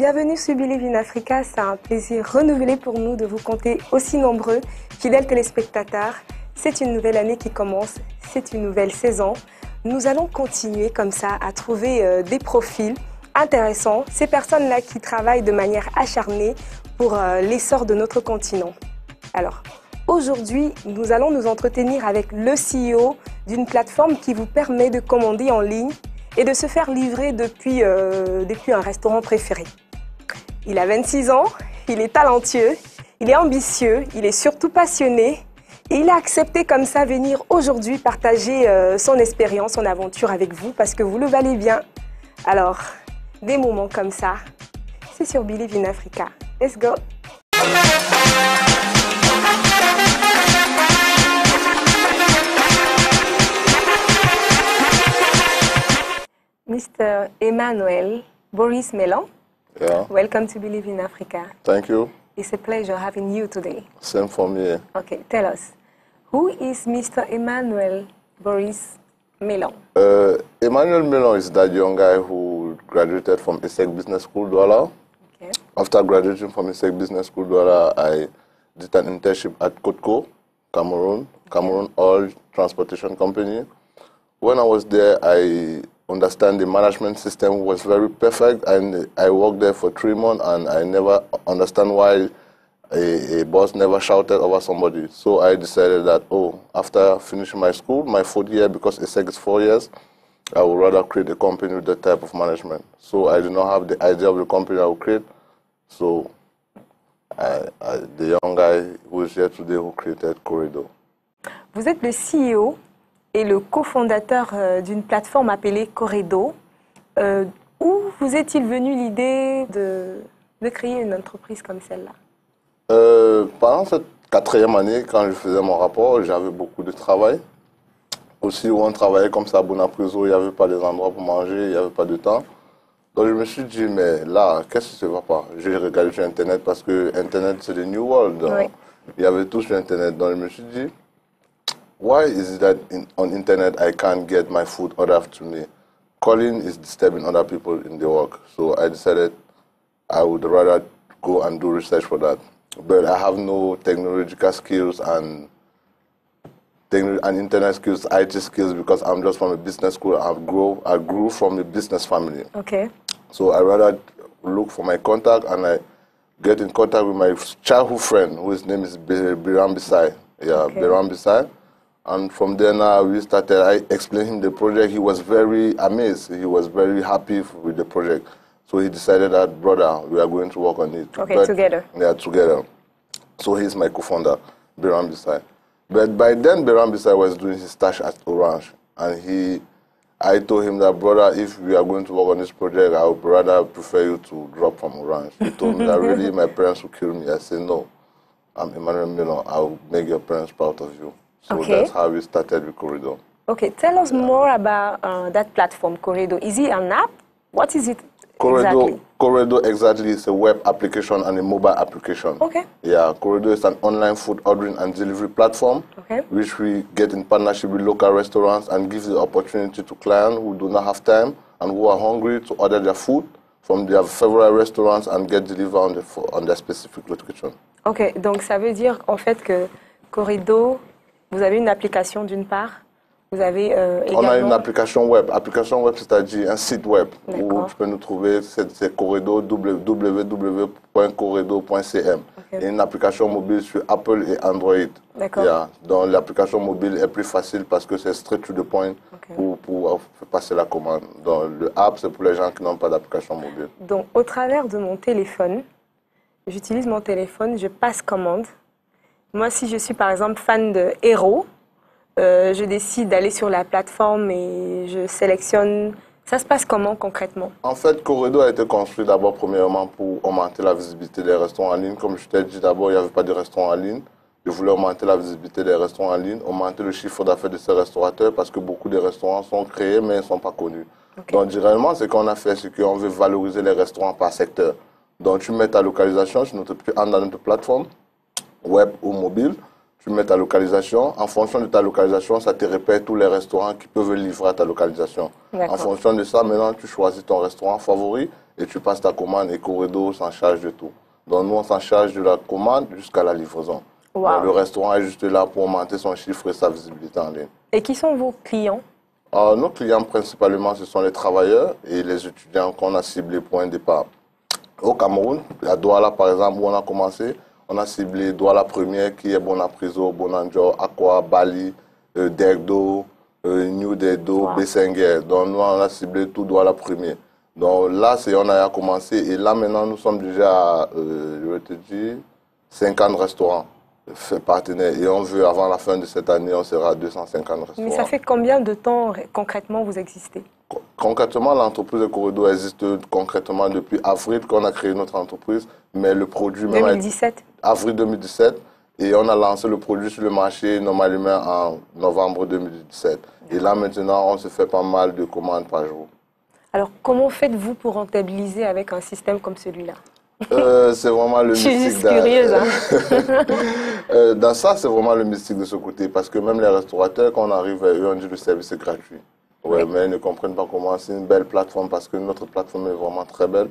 Bienvenue sur Believe in Africa, c'est un plaisir renouvelé pour nous de vous compter aussi nombreux, fidèles téléspectateurs. C'est une nouvelle année qui commence, c'est une nouvelle saison. Nous allons continuer comme ça à trouver des profils intéressants, ces personnes-là qui travaillent de manière acharnée pour l'essor de notre continent. Alors, aujourd'hui, nous allons nous entretenir avec le CEO d'une plateforme qui vous permet de commander en ligne et de se faire livrer depuis un restaurant préféré. Il a 26 ans, il est talentueux, il est ambitieux, il est surtout passionné et il a accepté comme ça venir aujourd'hui partager son expérience, son aventure avec vous parce que vous le valez bien. Alors, des moments comme ça, c'est sur Believe in Africa. Let's go! Mr. Emmanuel Boris Melon. Yeah. Welcome to Believe in Africa. Thank you. It's a pleasure having you today. Same for me. Okay, tell us, who is Mr. Emmanuel Boris Melon? Emmanuel Melon is that young guy who graduated from ESSEC Business School, Douala. Okay. After graduating from ESSEC Business School, Douala, I did an internship at Kotko, Cameroon Oil Transportation Company. When I was there, I understand the management system was very perfect, and I worked there for 3 months, and I never understand why a boss never shouted over somebody. So I decided that, after finishing my school, my 4th year, because ESSEC is 4 years, I would rather create a company with that type of management. So I did not have the idea of the company I would create. So the young guy who is here today who created Corridor. Vous êtes le CEO et le cofondateur d'une plateforme appelée Corridor. Où vous est-il venu l'idée de créer une entreprise comme celle-là? Pendant cette 4e année, quand je faisais mon rapport, j'avais beaucoup de travail. Aussi, où on travaillait comme ça à Bonapriso, il n'y avait pas des endroits pour manger, il n'y avait pas de temps. Donc je me suis dit, mais là, qu'est-ce que ça ne va pas? J'ai regardé sur Internet parce que Internet, c'est le New World. Donc, oui. Il y avait tout sur Internet. Donc je me suis dit, why is it that on Internet I can't get my food ordered to me? Calling is disturbing other people in their work. So I decided I would rather go and do research for that. But I have no technological skills and internet skills, IT skills, because I'm just from a business school. I grew from a business family. Okay. So I rather look for my contact, and I get in contact with my childhood friend, whose name is Biram Bisai. Yeah, okay. Biram Bisai. And from there now, I explained him the project. He was very amazed. He was very happy with the project. So he decided that, brother, we are going to work on it. Okay, together. Yeah, together. So he's my co-founder, Biram Bisai. But by then, Biram Bisai was doing his stash at Orange. And I told him that, brother, if we are going to work on this project, I would rather prefer you to drop from Orange. He told me that really my parents would kill me. I said, no, I'm Emmanuel Melon. I will make your parents proud of you. So okay. That's how we started with Corridor. Okay, tell us more about that platform, Corridor. Is it an app? What is it exactly? Corridor exactly is a web application and a mobile application. Okay. Yeah, Corridor is an online food ordering and delivery platform, okay, which we get in partnership with local restaurants and gives the opportunity to clients who do not have time and who are hungry to order their food from their favorite restaurants and get delivered on their specific location. Ok, donc ça veut dire en fait que Corridor, vous avez une application d'une part, vous avez également... On a une application web. Application web, c'est-à-dire un site web où tu peux nous trouver, c'est Corridor, www.corridor.cm. Okay. Et une application mobile sur Apple et Android. D'accord. Yeah. Donc l'application mobile est plus facile parce que c'est straight to the point, okay, pour passer la commande. Donc le app, c'est pour les gens qui n'ont pas d'application mobile. Donc au travers de mon téléphone, j'utilise mon téléphone, je passe commande. Moi, si je suis par exemple fan de Hero, je décide d'aller sur la plateforme et je sélectionne. Ça se passe comment concrètement? En fait, Corridor a été construit d'abord premièrement pour augmenter la visibilité des restaurants en ligne. Comme je t'ai dit d'abord, il n'y avait pas de restaurants en ligne. Je voulais augmenter la visibilité des restaurants en ligne, augmenter le chiffre d'affaires de ces restaurateurs parce que beaucoup de restaurants sont créés mais ils ne sont pas connus. Okay. Donc, généralement, ce qu'on a fait, c'est qu'on veut valoriser les restaurants par secteur. Donc, tu mets ta localisation sur dans notre plateforme, web ou mobile. Tu mets ta localisation. En fonction de ta localisation, ça te répète tous les restaurants qui peuvent livrer à ta localisation. En fonction de ça, maintenant, tu choisis ton restaurant favori et tu passes ta commande et Corredo s'en charge de tout. Donc nous, on s'en charge de la commande jusqu'à la livraison. Wow. Le restaurant est juste là pour augmenter son chiffre et sa visibilité en ligne. Et qui sont vos clients? Nos clients principalement, ce sont les travailleurs et les étudiants qu'on a ciblés pour un départ. Au Cameroun, à Douala par exemple, où on a commencé, on a ciblé Douala Première qui est Bonapriso, Bonanjo, Aqua, Bali, Derdo, New Derdo, Wow. Bessenguer. Donc nous, on a ciblé tout Douala Premier. Donc là, on a commencé et là maintenant, nous sommes déjà à, je vais te dire, 50 restaurants partenaires. Et on veut, avant la fin de cette année, on sera à 250 restaurants. Mais ça fait combien de temps concrètement vous existez? Concrètement, l'entreprise de Corredo existe concrètement depuis avril qu'on a créé notre entreprise, mais le produit... 2017? Avril 2017, et on a lancé le produit sur le marché normalement en novembre 2017. Et là maintenant, on se fait pas mal de commandes par jour. Alors, comment faites-vous pour rentabiliser avec un système comme celui-là? C'est vraiment le mystique. Je suis juste curieuse. Hein? Dans ça, c'est vraiment le mystique de ce côté, parce que même les restaurateurs, quand on arrive, eux, on dit que le service est gratuit. Ouais, mais ils ne comprennent pas comment. C'est une belle plateforme, parce que notre plateforme est vraiment très belle.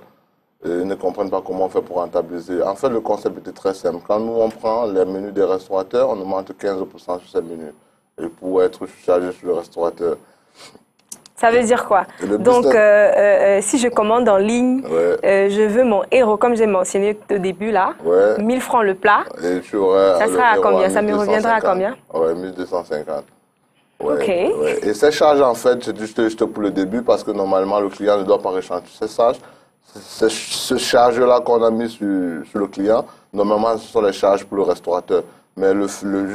Ils ne comprennent pas comment on fait pour rentabiliser. En fait, le concept était très simple. Quand nous, on prend les menus des restaurateurs, on augmente 15% sur ces menus. Et pour être chargé sur le restaurateur. Ça veut dire quoi? Donc, si je commande en ligne, ouais. Je veux mon héros, comme j'ai mentionné au début là, ouais. 1000 francs le plat. Et tu aurais ça sera à combien? Ça me reviendra à combien? Ouais, 1250. Ouais, ok. Ouais. Et ces charges, en fait, c'est juste pour le début parce que normalement, le client ne doit pas réchanger ces charges. Ce charge-là qu'on a mis sur le client, normalement, ce sont les charges pour le restaurateur. Mais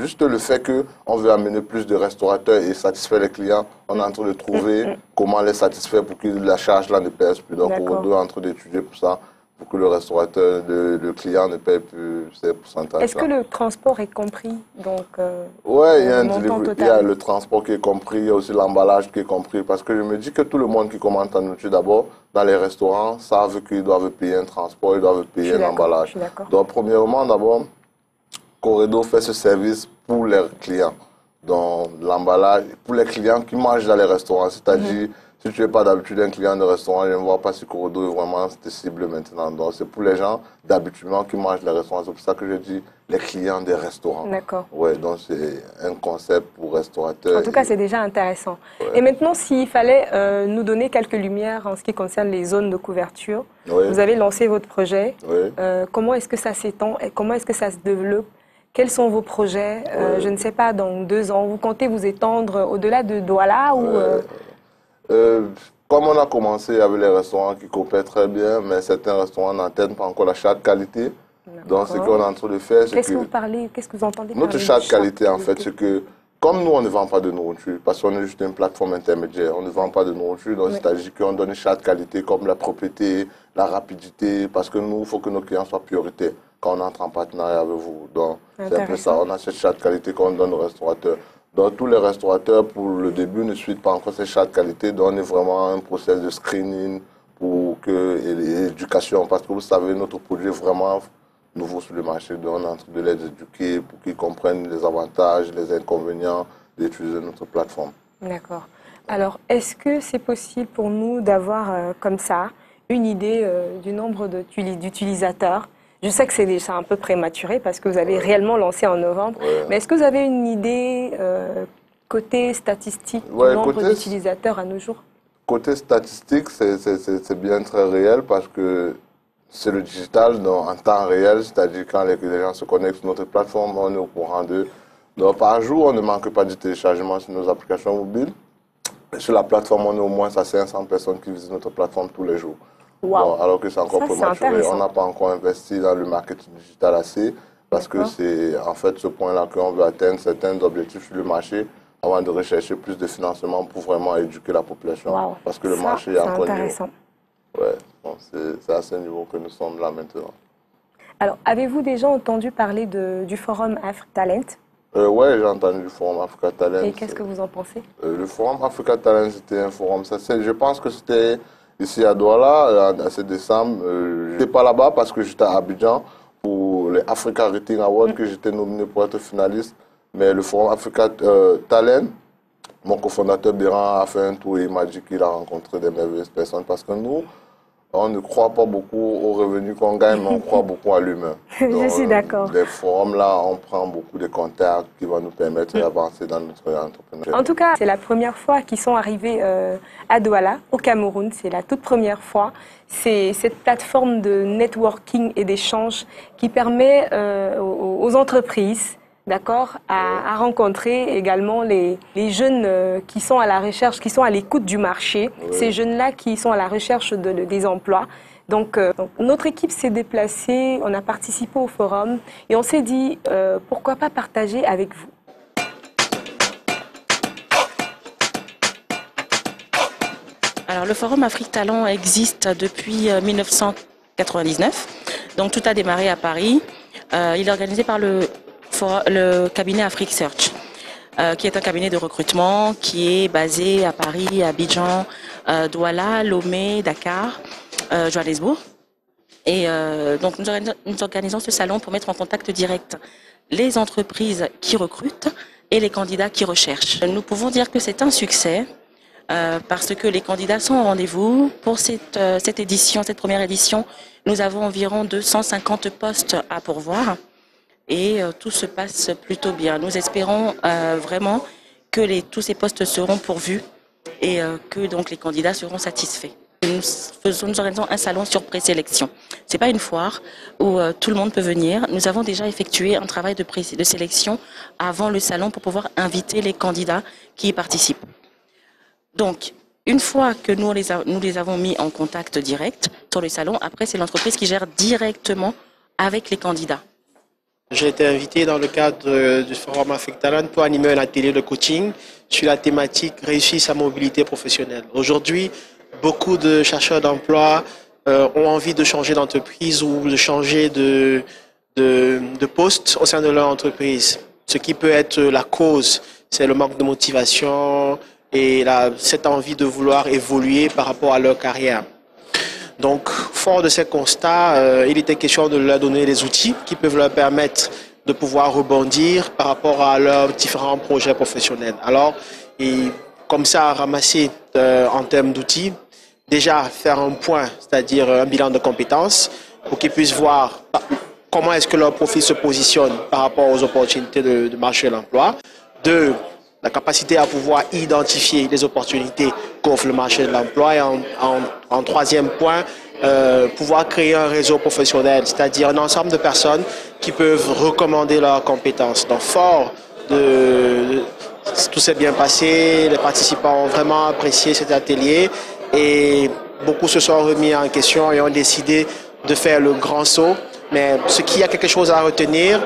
juste le fait qu'on veut amener plus de restaurateurs et satisfaire les clients, on est en train de trouver comment les satisfaire pour que la charge-là ne pèse plus. Donc, on est en train d'étudier pour ça, pour que le restaurateur, le client ne paye plus ces pourcentages-là. Est-ce que le transport est compris? Donc, oui, il y a le transport qui est compris, il y a aussi l'emballage qui est compris. Parce que je me dis que tout le monde qui commande en nourriture d'abord, dans les restaurants, savent qu'ils doivent payer un transport, ils doivent payer un emballage. Donc, premièrement, d'abord, Corredo fait ce service pour les clients. Donc, l'emballage, pour les clients qui mangent dans les restaurants. C'est-à-dire, si tu n'es pas d'habitude un client de restaurant, je ne vois pas si Corredo est vraiment tes cibles maintenant. Donc, c'est pour les gens d'habitude qui mangent dans les restaurants. C'est pour ça que je dis les clients des restaurants. D'accord. Ouais, donc c'est un concept pour restaurateurs. En tout cas, c'est déjà intéressant. Ouais. Et maintenant, s'il fallait nous donner quelques lumières en ce qui concerne les zones de couverture, vous avez lancé votre projet. Comment est-ce que ça s'étend et comment est-ce que ça se développe? Quels sont vos projets? Je ne sais pas, dans 2 ans, vous comptez vous étendre au-delà de Douala ou Comme on a commencé avec les restaurants qui coopèrent très bien, mais certains restaurants n'atteignent pas encore la charte qualité. Donc, ce qu'on est en train de faire, c'est que... Qu'est-ce que vous parlez? Qu'est-ce que vous entendez par notre charte qualité, en fait, c'est que, comme nous, on ne vend pas de nourriture, parce qu'on est juste une plateforme intermédiaire, on ne vend pas de nourriture, donc c'est-à-dire qu'on donne une charte qualité comme la propreté, la rapidité, parce que nous, il faut que nos clients soient prioritaires quand on entre en partenariat avec vous. Donc, c'est un peu ça. On a cette charte qualité qu'on donne aux restaurateurs. Donc, tous les restaurateurs, pour le début, ne suivent pas encore cette charte qualité. Donc, on est vraiment un process de screening pour que, et l'éducation, parce que vous savez, notre produit est vraiment nouveau sur le marché. Donc, on est en train de les éduquer pour qu'ils comprennent les avantages, les inconvénients d'utiliser notre plateforme. D'accord. Alors, est-ce que c'est possible pour nous d'avoir comme ça une idée du nombre d'utilisateurs? Je sais que c'est déjà un peu prématuré parce que vous avez réellement lancé en novembre, mais est-ce que vous avez une idée côté statistique du nombre d'utilisateurs à nos jours? Côté statistique, c'est bien très réel parce que c'est le digital donc en temps réel, c'est-à-dire quand les gens se connectent sur notre plateforme, on est au courant d'eux. Donc par jour, on ne manque pas de téléchargement sur nos applications mobiles. Sur la plateforme, on est au moins à 500 personnes qui visitent notre plateforme tous les jours. Wow. Bon, alors que c'est encore prématuré. On n'a pas encore investi dans le marketing digital assez parce que c'est en fait ce point-là qu'on veut atteindre certains objectifs sur le marché avant de rechercher plus de financement pour vraiment éduquer la population. Wow. Parce que le marché est encore intéressant. Niveau. Ouais, bon, c'est à ce niveau que nous sommes là maintenant. Alors, avez-vous déjà entendu parler du forum Africa Talent? Oui, j'ai entendu le forum Africa Talent. Et qu'est-ce que vous en pensez? Le forum Africa Talent, c'était un forum. Je pense que c'était ici à Douala, à 7 décembre. Je n'étais pas là-bas parce que j'étais à Abidjan pour les Africa Rating Awards, que j'étais nominé pour être finaliste. Mais le forum Africa Talent, mon cofondateur Béran a fait un tour et il m'a dit qu'il a rencontré des merveilleuses personnes parce que nous, on ne croit pas beaucoup aux revenus qu'on gagne, mais on croit beaucoup à l'humain. Je suis d'accord. Des forums là, on prend beaucoup de contacts qui vont nous permettre d'avancer dans notre entrepreneuriat. En tout cas, c'est la première fois qu'ils sont arrivés à Douala, au Cameroun. C'est la toute première fois. C'est cette plateforme de networking et d'échange qui permet aux entreprises, d'accord, à rencontrer également les jeunes qui sont à la recherche, qui sont à l'écoute du marché, ces jeunes-là qui sont à la recherche des emplois. Donc, notre équipe s'est déplacée, on a participé au forum et on s'est dit pourquoi pas partager avec vous. Alors, le Forum Afrique Talent existe depuis 1999. Donc, tout a démarré à Paris. Il est organisé par le cabinet Afrique Search, qui est un cabinet de recrutement qui est basé à Paris, à Abidjan, Douala, Lomé, Dakar, Johannesburg. Et donc, nous organisons ce salon pour mettre en contact direct les entreprises qui recrutent et les candidats qui recherchent. Nous pouvons dire que c'est un succès. Parce que les candidats sont au rendez-vous. Pour cette édition, cette première édition, nous avons environ 250 postes à pourvoir et tout se passe plutôt bien. Nous espérons vraiment que tous ces postes seront pourvus et que donc les candidats seront satisfaits. Nous organisons un salon sur présélection. C'est pas une foire où tout le monde peut venir. Nous avons déjà effectué un travail de sélection avant le salon pour pouvoir inviter les candidats qui y participent. Donc, une fois que nous les avons mis en contact direct sur le salon, après, c'est l'entreprise qui gère directement avec les candidats. J'ai été invité dans le cadre du Forum Afrique Talent pour animer un atelier de coaching sur la thématique réussir sa mobilité professionnelle. Aujourd'hui, beaucoup de chercheurs d'emploi ont envie de changer d'entreprise ou de changer de poste au sein de leur entreprise. Ce qui peut être la cause, c'est le manque de motivation, et cette envie de vouloir évoluer par rapport à leur carrière. Donc, fort de ces constats, il était question de leur donner des outils qui peuvent leur permettre de pouvoir rebondir par rapport à leurs différents projets professionnels. Alors, et comme ça, ramasser en termes d'outils, déjà faire un point, c'est-à-dire un bilan de compétences, pour qu'ils puissent voir comment est-ce que leur profil se positionne par rapport aux opportunités de marché de l'emploi. Deux, la capacité à pouvoir identifier les opportunités qu'offre le marché de l'emploi. Et en troisième point, pouvoir créer un réseau professionnel, c'est-à-dire un ensemble de personnes qui peuvent recommander leurs compétences. Donc, fort de tout s'est bien passé, les participants ont vraiment apprécié cet atelier et beaucoup se sont remis en question et ont décidé de faire le grand saut. Mais ce qu'il y a quelque chose à retenir,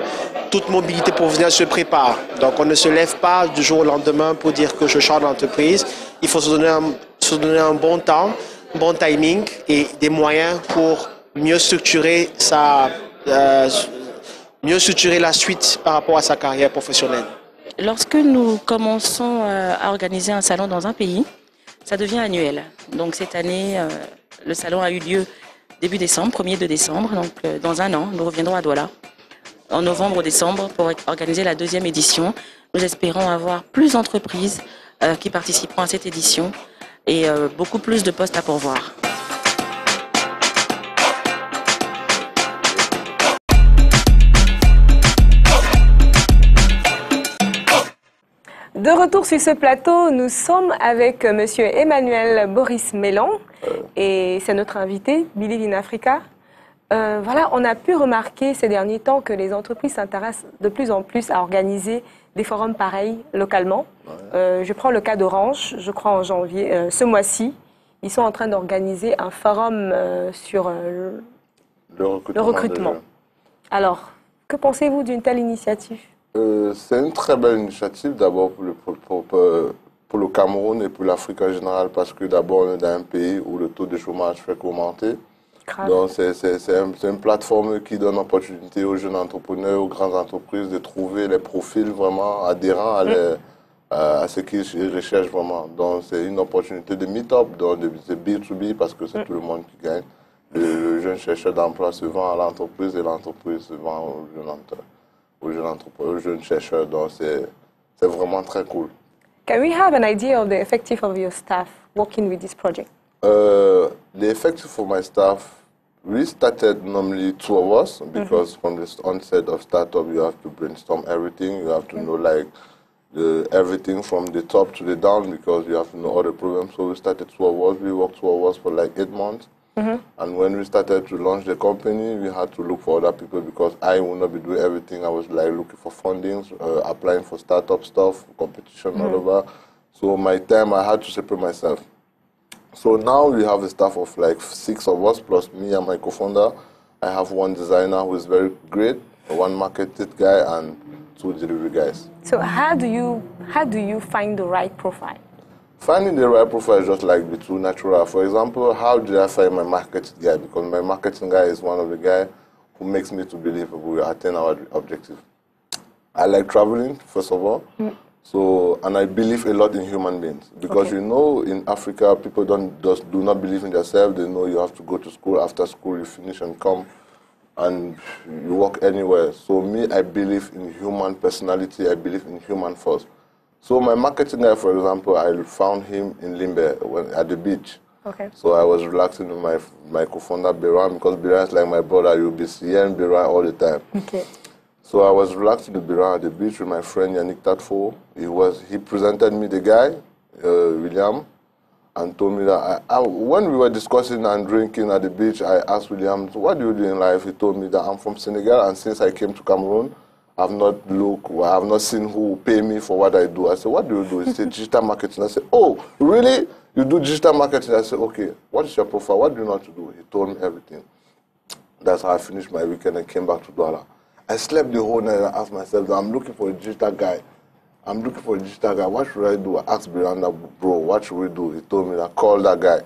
toute mobilité professionnelle se prépare. Donc on ne se lève pas du jour au lendemain pour dire que je change d'entreprise. Il faut se donner un bon temps, un bon timing et des moyens pour mieux structurer la suite par rapport à sa carrière professionnelle. Lorsque nous commençons à organiser un salon dans un pays, ça devient annuel. Donc cette année, le salon a eu lieu début décembre, 1er de décembre. Donc dans un an, nous reviendrons à Douala en novembre ou décembre pour organiser la deuxième édition. Nous espérons avoir plus d'entreprises qui participeront à cette édition et beaucoup plus de postes à pourvoir. De retour sur ce plateau, nous sommes avec Monsieur Emmanuel Boris Mélan et c'est notre invité, Believe in Africa. Voilà, on a pu remarquer ces derniers temps que les entreprises s'intéressent de plus en plus à organiser des forums pareils localement. Je prends le cas d'Orange, je crois en janvier, ce mois-ci, ils sont en train d'organiser un forum sur le recrutement. Alors, que pensez-vous d'une telle initiative ? C'est une très belle initiative d'abord pour le Cameroun et pour l'Afrique en général parce que d'abord on est dans un pays où le taux de chômage fait qu'augmenter. Donc c'est une plateforme qui donne l'opportunité aux jeunes entrepreneurs, aux grandes entreprises de trouver les profils vraiment adhérents à ce qu'ils recherchent vraiment. Donc c'est une opportunité de meet-up, de B2B parce que c'est tout le monde qui gagne. Le jeune chercheur d'emploi se vend à l'entreprise et l'entreprise se vend aux jeunes chercheurs. Donc c'est vraiment très cool. Can we have an idea of the effective of your staff working with this project? The effective for my staff, we started normally 2 of us because from the onset of startup, you have to brainstorm everything. You have to know like everything from the top to the down because you have to know all the problems. So we started 2 of us. We worked 2 of us for like 8 months. And when we started to launch the company, we had to look for other people because I would not be doing everything. I was like looking for fundings, applying for startup stuff, competition, all over. So my time, I had to separate myself. So now we have a staff of like 6 of us, plus me and my co-founder. I have 1 designer who is very great, 1 marketing guy, and 2 delivery guys. So how do you find the right profile? Finding the right profile is just like the 2 natural. For example, how did I find my marketing guy? Because my marketing guy is one of the guys who makes me to believe we will attain our objective. I like traveling, first of all. So, and I believe a lot in human beings. Because you know, in Africa, people do not believe in themselves. They know you have to go to school. After school, you finish and come and you work anywhere. So me, I believe in human personality. I believe in human force. So my marketing guy, for example, I found him in Limbe at the beach. So I was relaxing with my co-founder, Biran, because Biran is like my brother. You'll be seeing Biran all the time. So I was relaxing with Biran at the beach with my friend Yannick Tatfo. He presented me the guy, William, and told me that when we were discussing and drinking at the beach, I asked William, so what do you do in life? He told me that I'm from Senegal, and since I came to Cameroon, I have not seen who will pay me for what I do. I said, what do you do? He said, digital marketing. I said, oh, really? You do digital marketing? I said, okay, what is your profile? What do you know how to do? He told me everything. That's how I finished my weekend and came back to Douala. I slept the whole night and I asked myself, I'm looking for a digital guy. What should I do? I asked Miranda, bro, what should we do? He told me that, call that guy.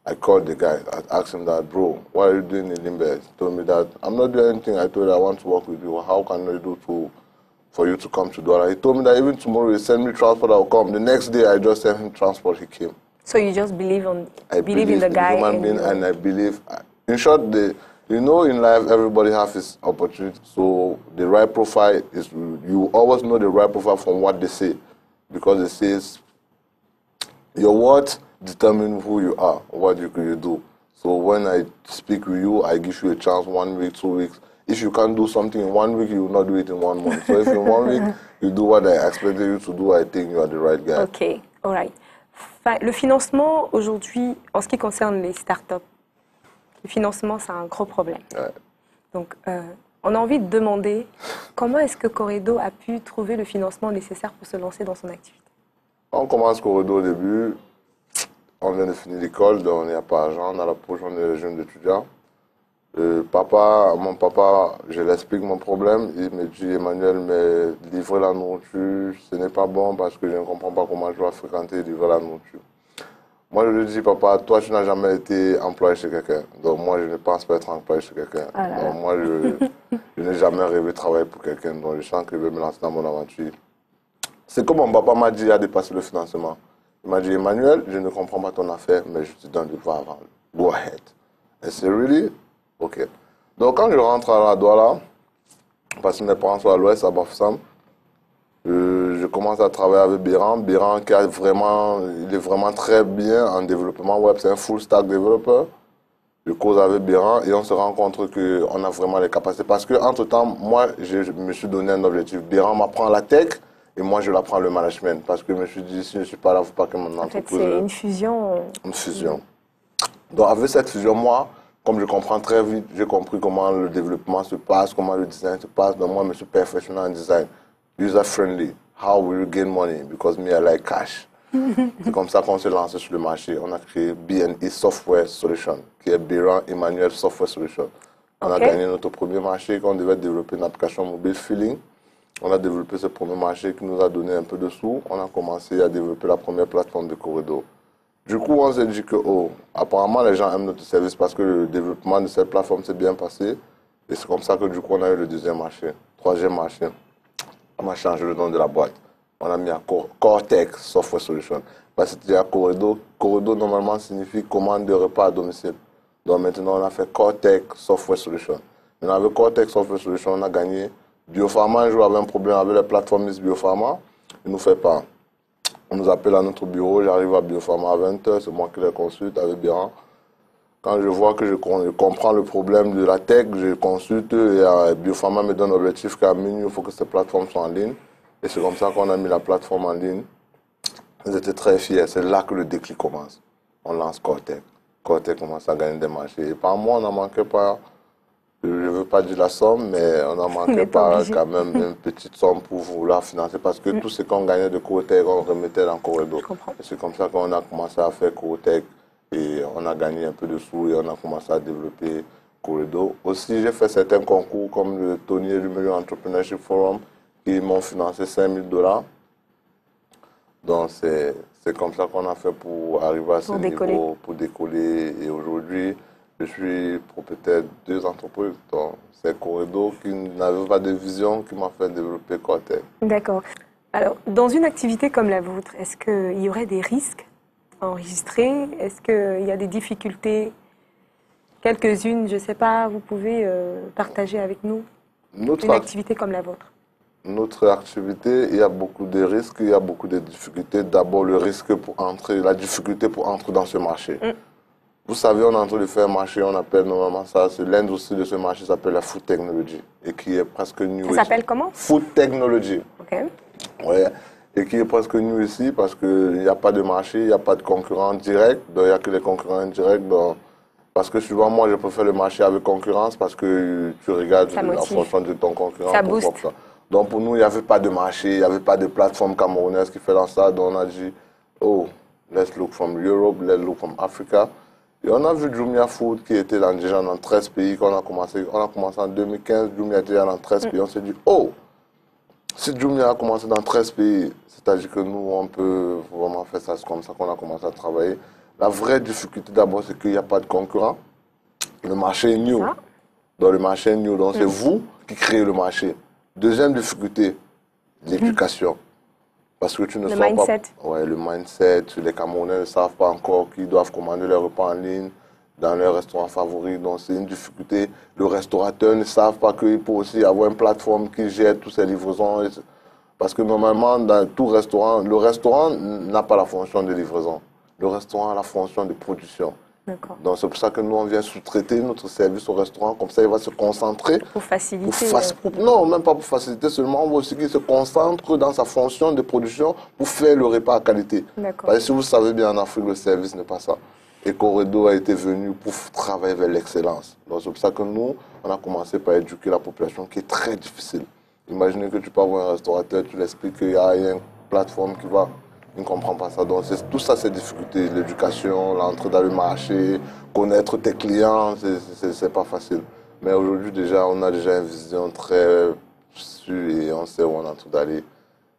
I called the guy. I asked him that, bro, what are you doing in Limbe? He told me that, I'm not doing anything. I told him I want to work with you. How can I do for you to come to Douala? He told me that even tomorrow he send me transport, I'll come. The next day I just sent him transport, he came. So you just believe in the guy? Human being, and I believe, in short, you know, in life, everybody has his opportunity. So the right profile is, you always know the right profile from what they say. Because it says, your words determine who you are, what you do. So when I speak with you, I give you a chance 1 week, 2 weeks. If you can't do something in 1 week, you will not do it in 1 month. So if in 1 week, you do what I expected you to do, I think you are the right guy. Ok, all right. Le financement, aujourd'hui, en ce qui concerne les startups, le financement, c'est un gros problème. Donc, on a envie de demander comment est-ce que Corredo a pu trouver le financement nécessaire pour se lancer dans son activité? On commence Corredo au début. On vient de finir l'école, donc il n'y a pas d'argent. On a la poche, on est jeune étudiant. Mon papa, je l'explique mon problème. Il me dit, Emmanuel, mais livrer la nourriture, ce n'est pas bon parce que je ne comprends pas comment je dois fréquenter livrer la nourriture. Moi, je lui dis, papa, toi, tu n'as jamais été employé chez quelqu'un. Donc, moi, je ne pense pas être employé chez quelqu'un. Donc, moi, je n'ai jamais rêvé de travailler pour quelqu'un. Donc, je sens que je vais me lancer dans mon aventure. C'est comme mon papa m'a dit à dépasser le financement. Il m'a dit, Emmanuel, je ne comprends pas ton affaire, mais je te donne du vent avant. Go ahead. Et c'est really? OK. Donc, quand je rentre à Douala, parce que mes parents sont à l'ouest, à Bafoussam, je commence à travailler avec Biran. Biran, il est vraiment très bien en développement web. C'est un full stack développeur. Je cause avec Biran et on se rend compte qu'on a vraiment les capacités. Parce qu'entre-temps, moi, je me suis donné un objectif. Biran m'apprend la tech et moi, je l'apprends le management. Parce que je me suis dit, si je ne suis pas là, il ne faut pas que mon entreprise... En fait, c'est une fusion. Une fusion. Donc, avec cette fusion, moi, comme je comprends très vite, j'ai compris comment le développement se passe, comment le design se passe. Donc, moi, je me suis perfectionné en design. User-friendly. How will you gain money? Because me, I like cash. C'est comme ça qu'on s'est lancé sur le marché. On a créé BNE Software Solution, qui est Biran Emmanuel Software Solution. On a gagné notre premier marché quand on devait développer une application mobile Feeling. On a développé ce premier marché qui nous a donné un peu de sous. On a commencé à développer la première plateforme de Corredo. Du coup, on s'est dit que, apparemment, les gens aiment notre service parce que le développement de cette plateforme s'est bien passé. Et c'est comme ça que, du coup, on a eu le deuxième marché, troisième marché. On a changé le nom de la boîte. On a mis à Cortex Software Solution. Parce que c'était à Corredo. Corredo, normalement, signifie commande de repas à domicile. Donc maintenant, on a fait Cortex Software Solution. Maintenant, avec Cortex Software Solution, on a gagné. Biopharma, un jour, avait un problème avec la plateforme Miss Biopharma. Il ne nous fait pas. On nous appelle à notre bureau, j'arrive à Biopharma à 20 h, c'est moi qui les consulte avec Béran. Quand je vois que je comprends le problème de la tech, je consulte et Biopharma me donne l'objectif qu'à minuit, il faut que ces plateformes soient en ligne. Et c'est comme ça qu'on a mis la plateforme en ligne. Ils étaient très fiers. C'est là que le déclic commence. On lance Cortec. Cortec commence à gagner des marchés. Et par mois, on n'en manquait pas. Je ne veux pas dire la somme, mais on n'en manquait pas quand même une petite somme pour vouloir financer. Parce que tout ce qu'on gagnait de Cortec, on remettait dans Corridor. Et c'est comme ça qu'on a commencé à faire Cortec. Et on a gagné un peu de sous et on a commencé à développer Corridor. Aussi, j'ai fait certains concours comme le Tony Elumelu Entrepreneurship Forum qui m'ont financé $5 000. Donc, c'est comme ça qu'on a fait pour arriver à ce niveau, pour décoller. Et aujourd'hui, je suis propriétaire de 2 entreprises. Donc, c'est Corridor qui n'avait pas de vision qui m'a fait développer Cortec. D'accord. Alors, dans une activité comme la vôtre, est-ce qu'il y aurait des risques enregistrés? Est-ce qu'il y a des difficultés? Quelques-unes, je ne sais pas, vous pouvez partager avec nous une activité comme la vôtre? Notre activité, il y a beaucoup de risques, il y a beaucoup de difficultés. D'abord, le risque pour entrer, la difficulté pour entrer dans ce marché. Vous savez, on est en train de faire un marché, on appelle normalement ça, l'industrie de ce marché s'appelle la food technology et qui est presque new. Ça s'appelle comment? Food technology. Ok. Ouais. Et qui est presque new ici parce qu'il n'y a pas de marché, il n'y a pas de concurrent direct, donc il n'y a que les concurrents indirects. Donc, parce que souvent, moi, je préfère le marché avec concurrence parce que tu regardes en fonction de ton concurrent. Ça booste. Donc pour nous, il n'y avait pas de marché, il n'y avait pas de plateforme camerounaise qui fait dans ça. Donc on a dit, oh, let's look from Europe, let's look from Africa. Et on a vu Jumia Food qui était déjà dans 13 pays. On a commencé en 2015, Jumia était dans 13 pays. On s'est dit, oh, si Jumia a commencé dans 13 pays, c'est-à-dire que nous, on peut vraiment faire ça. C'est comme ça qu'on a commencé à travailler. La vraie difficulté d'abord, c'est qu'il n'y a pas de concurrent. Le marché est new. Donc le marché est new, donc c'est vous qui créez le marché. Deuxième difficulté, l'éducation. Parce que tu ne sors pas. Ouais, le mindset. Les Camerounais ne savent pas encore qu'ils doivent commander leurs repas en ligne dans leur restaurant favori. Donc c'est une difficulté. Le restaurateur ne savent pas qu'il peut aussi avoir une plateforme qui gère toutes ces livraisons. Parce que normalement, dans tout restaurant, le restaurant n'a pas la fonction de livraison. Le restaurant a la fonction de production. Donc c'est pour ça que nous, on vient sous-traiter notre service au restaurant. Comme ça, il va se concentrer. Pour faciliter. Non, même pas pour faciliter seulement. On veut aussi qu'il se concentre dans sa fonction de production pour faire le repas à qualité. Parce que si vous savez bien, en Afrique, le service n'est pas ça. Et Corridor a été venu pour travailler vers l'excellence. Donc c'est pour ça que nous, on a commencé par éduquer la population qui est très difficile. Imaginez que tu peux avoir un restaurateur, tu lui expliques qu'il y a une plateforme qui va... Il ne comprend pas ça. Donc, tout ça, c'est difficulté. L'éducation, l'entrée dans le marché, connaître tes clients, c'est pas facile. Mais aujourd'hui, déjà, on a déjà une vision très sûre et on sait où on est en train d'aller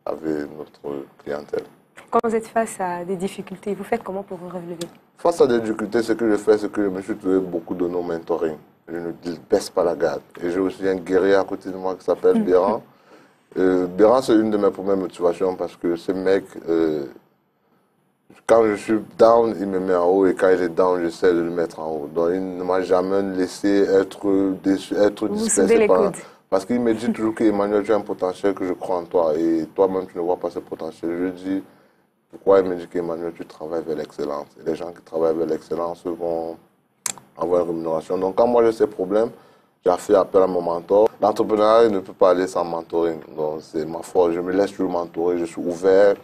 avec notre clientèle. Quand vous êtes face à des difficultés, vous faites comment pour vous relever? Face à des difficultés, ce que je fais, c'est que je me suis trouvé beaucoup de nos mentoring. Je ne baisse pas la garde. Et j'ai aussi un guerrier à côté de moi qui s'appelle Béran. Béran, c'est une de mes premières motivations parce que ce mec, quand je suis down, il me met en haut et quand il est down, j'essaie de le mettre en haut. Donc il ne m'a jamais laissé être déçu, être dispersé par... Parce qu'il me dit toujours qu'Emmanuel, tu as un potentiel que je crois en toi et toi-même, tu ne vois pas ce potentiel. Je lui dis, pourquoi il me dit qu'Emmanuel, tu travailles vers l'excellence. Et les gens qui travaillent vers l'excellence vont avoir une rémunération. Donc quand moi j'ai ces problèmes, j'ai fait appel à mon mentor. L'entrepreneuriat ne peut pas aller sans mentoring. Donc, c'est ma force. Je me laisse toujours mentorer. Je suis ouvert.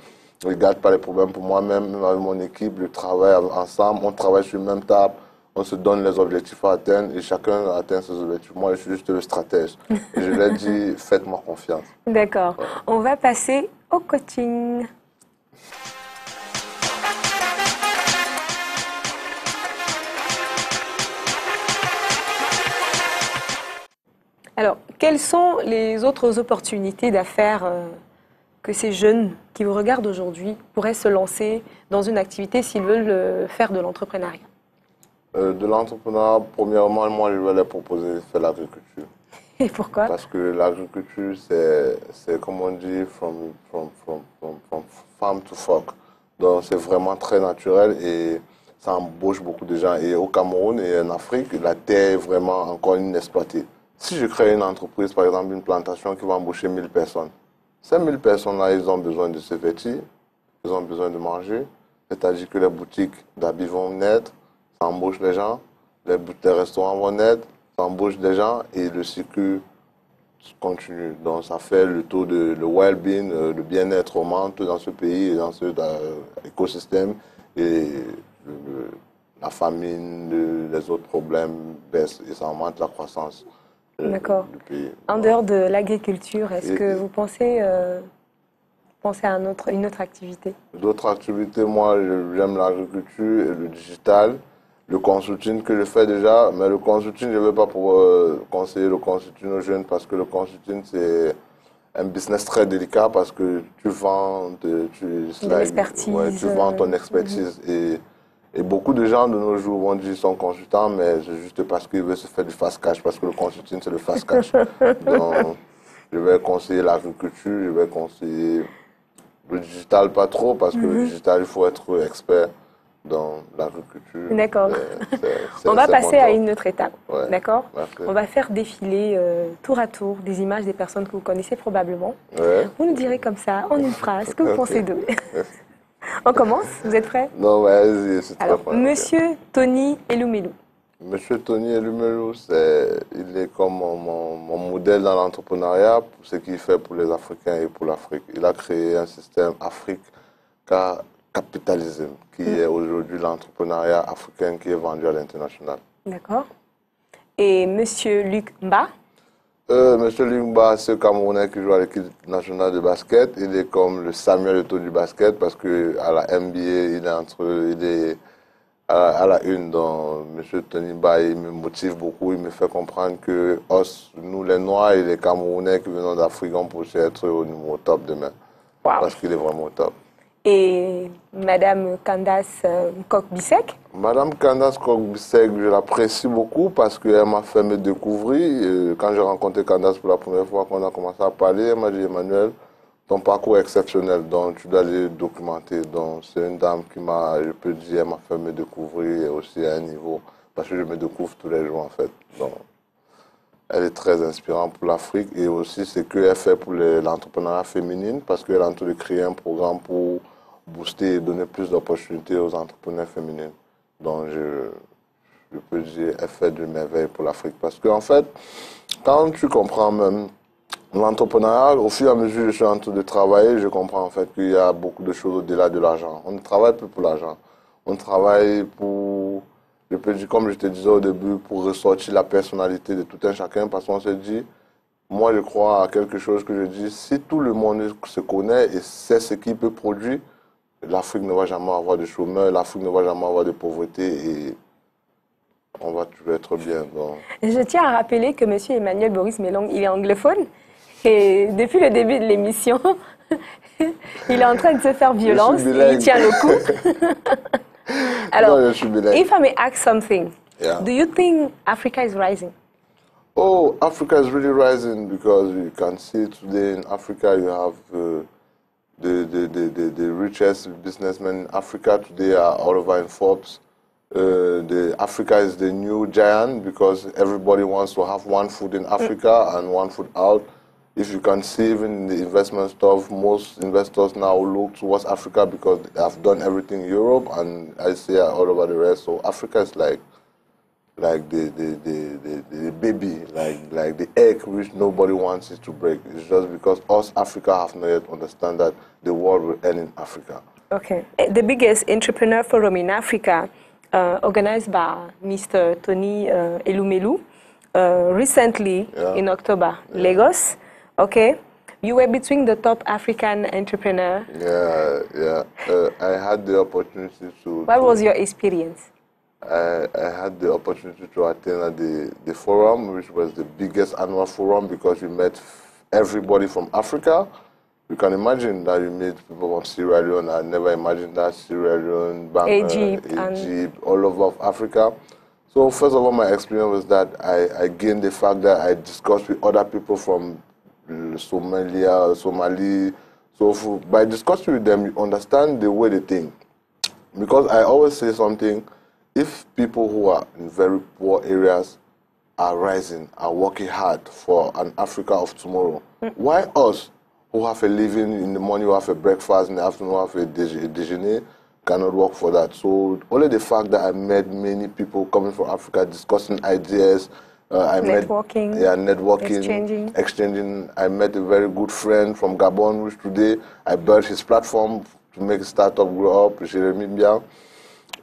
Je ne regarde pas les problèmes pour moi-même, même avec mon équipe. Je travaille ensemble. On travaille sur une même table. On se donne les objectifs à atteindre et chacun atteint ses objectifs. Moi, je suis juste le stratège. Et je leur dis, faites-moi confiance. D'accord. Ouais. On va passer au coaching. Alors, quelles sont les autres opportunités d'affaires que ces jeunes qui vous regardent aujourd'hui pourraient se lancer dans une activité s'ils veulent faire de l'entrepreneuriat? De l'entrepreneuriat, premièrement, moi, je vais leur proposer de faire l'agriculture. Et pourquoi? Parce que l'agriculture, c'est comme on dit, from farm to fork. Donc, c'est vraiment très naturel et ça embauche beaucoup de gens. Et au Cameroun et en Afrique, la terre est vraiment encore inexploitée. Si je crée une entreprise, par exemple une plantation qui va embaucher 1000 personnes, ces 1000 personnes-là, ils ont besoin de se vêtir, ils ont besoin de manger. C'est-à-dire que les boutiques d'habits vont naître, ça embauche les gens. Les restaurants vont naître, ça embauche des gens et le cycle continue. Donc ça fait le taux de le well-being, le bien-être augmente dans ce pays et dans ce écosystème et la famine, les autres problèmes baissent et ça augmente la croissance du pays. En dehors de l'agriculture, est-ce que vous pensez à une autre activité? D'autres activités, moi j'aime l'agriculture et le digital. Le consulting que je fais déjà, mais le consulting, je ne veux pas pour conseiller le consulting aux jeunes parce que le consulting, c'est un business très délicat parce que tu vends, tu vends ton expertise. Et beaucoup de gens de nos jours vont dire qu'ils sont consultants, mais c'est juste parce qu'ils veulent se faire du fast cash parce que le consulting, c'est le fast cash. Donc, je vais conseiller l'agriculture, je vais conseiller le digital, pas trop, parce que le digital, il faut être expert dans l'agriculture. D'accord. On va passer à une autre étape. Ouais. D'accord. On va faire défiler tour à tour des images des personnes que vous connaissez probablement. Ouais. Vous nous direz comme ça, en une phrase, ce que vous pensez d'eux. On commence? Vous êtes prêts? Non, vas-y, c'est très fort. Monsieur Tony Elumelu. Monsieur Tony Elumelu, il est comme mon modèle dans l'entrepreneuriat pour ce qu'il fait pour les Africains et pour l'Afrique. Il a créé un système Africa Capitalism, qui est aujourd'hui l'entrepreneuriat africain qui est vendu à l'international. D'accord. Et Monsieur Luc Mba? Monsieur Luc Mba, c'est un Camerounais qui joue à l'équipe nationale de basket. Il est comme le Samuel Eto'o du basket parce qu'à la NBA, il est à la une. Donc, Monsieur Tony Mba, il me motive beaucoup. Il me fait comprendre que nous, les Noirs et les Camerounais qui venons d'Afrique, on peut être au niveau top demain. Wow. Parce qu'il est vraiment au top. Et Madame Candace Kock-Bissek? Madame Candace Kock-Bissek, je l'apprécie beaucoup parce qu'elle m'a fait me découvrir. Quand j'ai rencontré Candace pour la première fois, qu'on a commencé à parler, elle m'a dit, Emmanuel, ton parcours est exceptionnel, donc tu dois le documenter. Donc c'est une dame qui je peux dire, elle m'a fait me découvrir aussi à un niveau, parce que je me découvre tous les jours en fait. Donc, elle est très inspirante pour l'Afrique et aussi ce qu'elle fait pour l'entrepreneuriat féminin, parce qu'elle est en train de créer un programme pour booster et donner plus d'opportunités aux entrepreneurs féminines. Donc, je peux dire, elle fait de merveilles pour l'Afrique. Parce qu'en fait, quand tu comprends même l'entrepreneuriat, au fur et à mesure que je suis en train de travailler, je comprends en fait qu'il y a beaucoup de choses au-delà de l'argent. On ne travaille plus pour l'argent. On travaille pour, je peux dire, comme je te disais au début, pour ressortir la personnalité de tout un chacun. Parce qu'on se dit, moi je crois à quelque chose que je dis, si tout le monde se connaît et sait ce qu'il peut produire, l'Afrique ne va jamais avoir de chômeurs, l'Afrique ne va jamais avoir de pauvreté et on va toujours être bien. Donc. Je tiens à rappeler que M. Emmanuel Boris Melong, il est anglophone et depuis le début de l'émission, il est en train de se faire violence et il tient le coup. Alors, non, if I may ask something, yeah. Do you think Africa is rising? Oh, Africa is really rising because you can see today in Africa you have the richest businessmen in Africa today are all over in Forbes. Africa is the new giant because everybody wants to have one foot in Africa and one foot out. If you can see even in the investment stuff, most investors now look towards Africa because they have done everything in Europe and I see all over the rest. So Africa is like the baby, like the egg which nobody wants it to break. It's just because us Africa have not yet understand that the world will end in Africa. Okay. The biggest entrepreneur forum in Africa, organized by Mr. Tony Elumelu, recently in October, Lagos. Okay. You were between the top African entrepreneurs. Yeah. I had the opportunity to. What was your experience? I had the opportunity to attend at the forum, which was the biggest annual forum because we met everybody from Africa. You can imagine that you meet people from Sierra Leone. I never imagined that Sierra Leone, Egypt, all over Africa. So first of all, my experience was that I gained the fact that I discussed with other people from Somalia, Somali. So by discussing with them, you understand the way they think. Because I always say something. If people who are in very poor areas are rising, are working hard for an Africa of tomorrow, why us who have a living in the morning, who have a breakfast, in the afternoon, who have a déjeuner, cannot work for that. So only the fact that I met many people coming from Africa discussing ideas, networking, exchanging. I met a very good friend from Gabon, which today I built his platform to make a startup grow up, Jeremy Bian.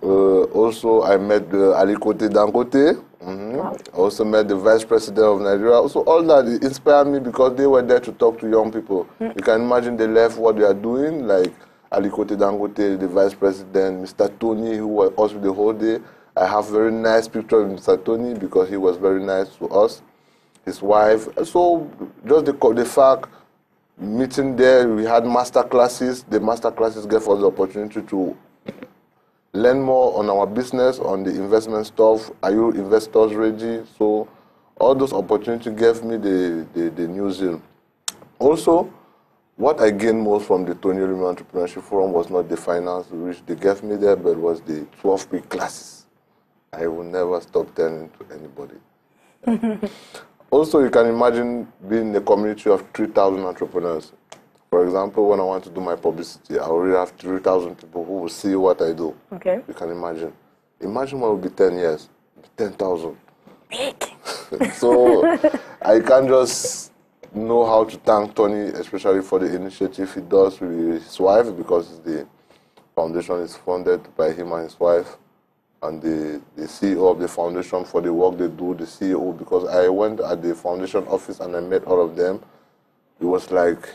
Also, I met Aliko Dangote. Wow. I also met the vice president of Nigeria. Also, all that inspired me because they were there to talk to young people. You can imagine they left what they are doing, like Aliko Dangote, the vice president, Mr. Tony, who was also the whole day. I have very nice picture of Mr. Tony because he was very nice to us, his wife. So just the fact, meeting there, we had master classes. The master classes gave us the opportunity to learn more on our business, on the investment stuff. Are you investors ready? So all those opportunities gave me the New Zealand. Also, what I gained most from the Tony Elumelu Entrepreneurship Forum was not the finance, which they gave me there, but was the 12-week classes. I will never stop telling to anybody. Also, you can imagine being in a community of 3,000 entrepreneurs. For example, when I want to do my publicity, I already have 3,000 people who will see what I do. Okay. You can imagine. Imagine what will be 10 years. 10,000. So I can't just know how to thank Tony, especially for the initiative he does with his wife, because the foundation is funded by him and his wife. And the CEO of the foundation for the work they do, the CEO, because I went at the foundation office and I met all of them. It was like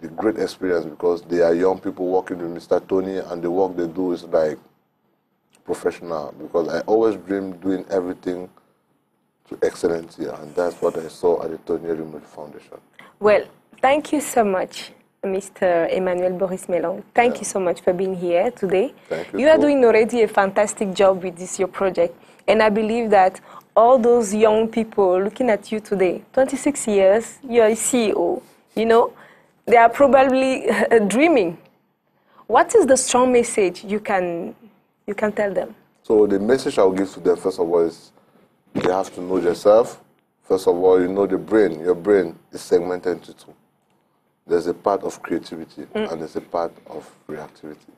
a great experience because they are young people working with Mr. Tony, and the work they do is like professional, because I always dreamed doing everything to excellence here, and that's what I saw at the Tony Elumelu Foundation. Well, thank you so much, Mr. Emmanuel Boris Melong. Thank you so much for being here today. Thank you. You are doing already a fantastic job with this your project, and I believe that all those young people looking at you today, 26 years, you are a CEO, you know, they are probably dreaming. What is the strong message you can tell them? So the message I'll give to them, first of all, is you have to know yourself. First of all, you know the brain. Your brain is segmented into two. There's a part of creativity and there's a part of reactivity.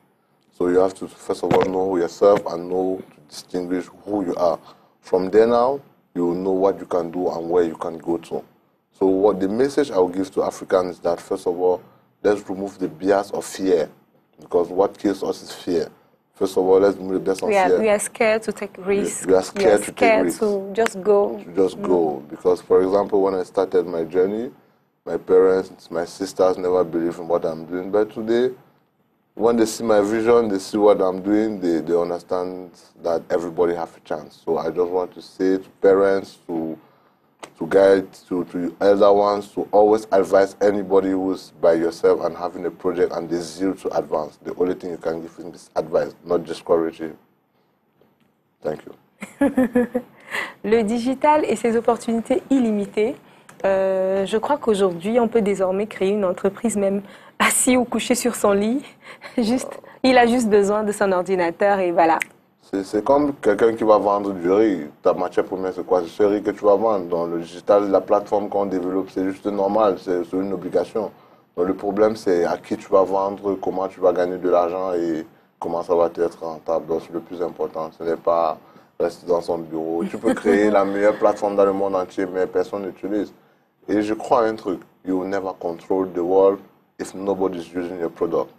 So you have to, first of all, know yourself and know to distinguish who you are. From there now, you will know what you can do and where you can go to. So what the message I will give to Africans is that, first of all, let's remove the bias of fear, because what kills us is fear. First of all, let's remove the bias of fear. We are scared to take risks. We are scared to take risks. To just go. To just go. Because, for example, when I started my journey, my parents, my sisters never believed in what I'm doing. But today, when they see my vision, they see what I'm doing, they understand that everybody has a chance. So I just want to say to parents, to guide, to elder ones, to always advise anybody who's by yourself and having a project and the zeal to advance. The only thing you can give him is advice, not discourage him. Thank you. Le digital et ses opportunités illimitées. Je crois qu'aujourd'hui, on peut désormais créer une entreprise même assis ou couché sur son lit. Il a juste besoin de son ordinateur et voilà. C'est comme quelqu'un qui va vendre du riz. Ta matière première, c'est quoi? C'est ce riz que tu vas vendre. Dans le digital, la plateforme qu'on développe, c'est juste normal, c'est une obligation. Donc le problème, c'est à qui tu vas vendre, comment tu vas gagner de l'argent et comment ça va être rentable. Donc c'est le plus important. Ce n'est pas rester dans son bureau. Tu peux créer la meilleure plateforme dans le monde entier, mais personne n'utilise. Et je crois à un truc. You will never control the world if nobody is using your product.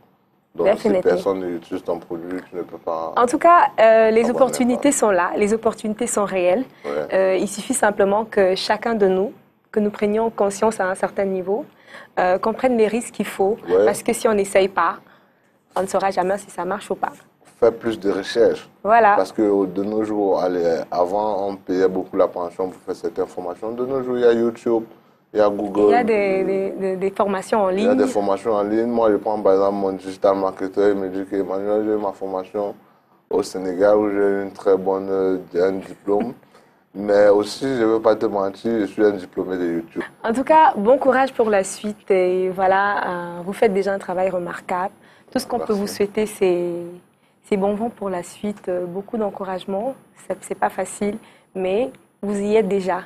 Donc, si personne n'utilise ton produit, tu ne peux pas... En tout cas, les opportunités sont là, les opportunités sont réelles. Ouais. Il suffit simplement que chacun de nous, que nous prenions conscience à un certain niveau, qu'on prenne les risques qu'il faut, ouais. Parce que si on n'essaye pas, on ne saura jamais si ça marche ou pas. Faire plus de recherches. Voilà. Parce que de nos jours, avant, on payait beaucoup la pension pour faire cette information. De nos jours, il y a YouTube. Il y a Google. Il y a des formations en ligne. Il y a des formations en ligne. Moi, je prends par exemple mon digital marketer. Il me dit qu'Emmanuel, j'ai ma formation au Sénégal où j'ai une très bonne un diplôme. Mais aussi, je ne veux pas te mentir, je suis un diplômé de YouTube. En tout cas, bon courage pour la suite. Et voilà, vous faites déjà un travail remarquable. Tout ce qu'on peut vous souhaiter, c'est bon vent pour la suite. Beaucoup d'encouragement. Ce n'est pas facile, mais vous y êtes déjà.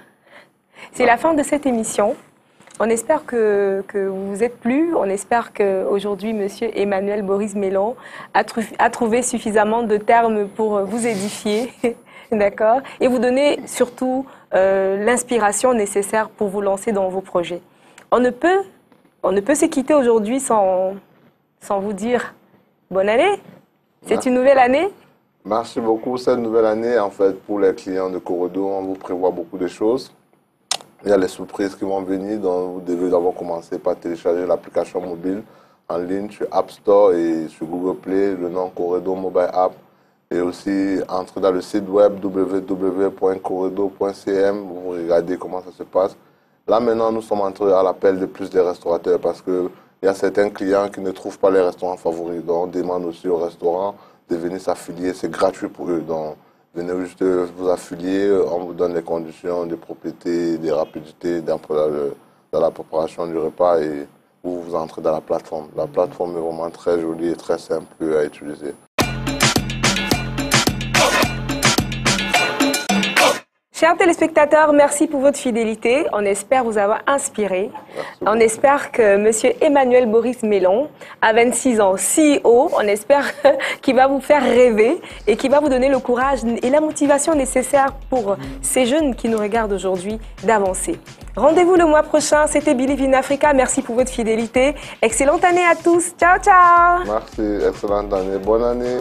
C'est la fin de cette émission. On espère que vous êtes plus. On espère qu'aujourd'hui, Monsieur Emmanuel Boris Mélon a trouvé suffisamment de termes pour vous édifier, d'accord, et vous donner surtout l'inspiration nécessaire pour vous lancer dans vos projets. On ne peut se quitter aujourd'hui sans vous dire bonne année. C'est une nouvelle année. Merci beaucoup. Cette nouvelle année, en fait, pour les clients de Corodo, on vous prévoit beaucoup de choses. Il y a les surprises qui vont venir, donc vous devez d'abord commencer par télécharger l'application mobile en ligne sur App Store et sur Google Play, le nom Corodo Mobile App. Et aussi, entrez dans le site web www.corodo.cm, vous regardez comment ça se passe. Là, maintenant, nous sommes entrés à l'appel de plus des restaurateurs parce qu'il y a certains clients qui ne trouvent pas les restaurants favoris. Donc, on demande aussi aux restaurants de venir s'affilier, c'est gratuit pour eux. Donc, venez juste vous affilier, on vous donne les conditions de propriété, de rapidité dans la préparation du repas et vous entrez dans la plateforme. La plateforme est vraiment très jolie et très simple à utiliser. Chers téléspectateurs, merci pour votre fidélité. On espère vous avoir inspiré. On espère que M. Emmanuel Boris Mélon, à 26 ans, CEO, on espère qu'il va vous faire rêver et qu'il va vous donner le courage et la motivation nécessaire pour ces jeunes qui nous regardent aujourd'hui d'avancer. Rendez-vous le mois prochain. C'était Believe in Africa. Merci pour votre fidélité. Excellente année à tous. Ciao, ciao. Merci. Excellente année. Bonne année.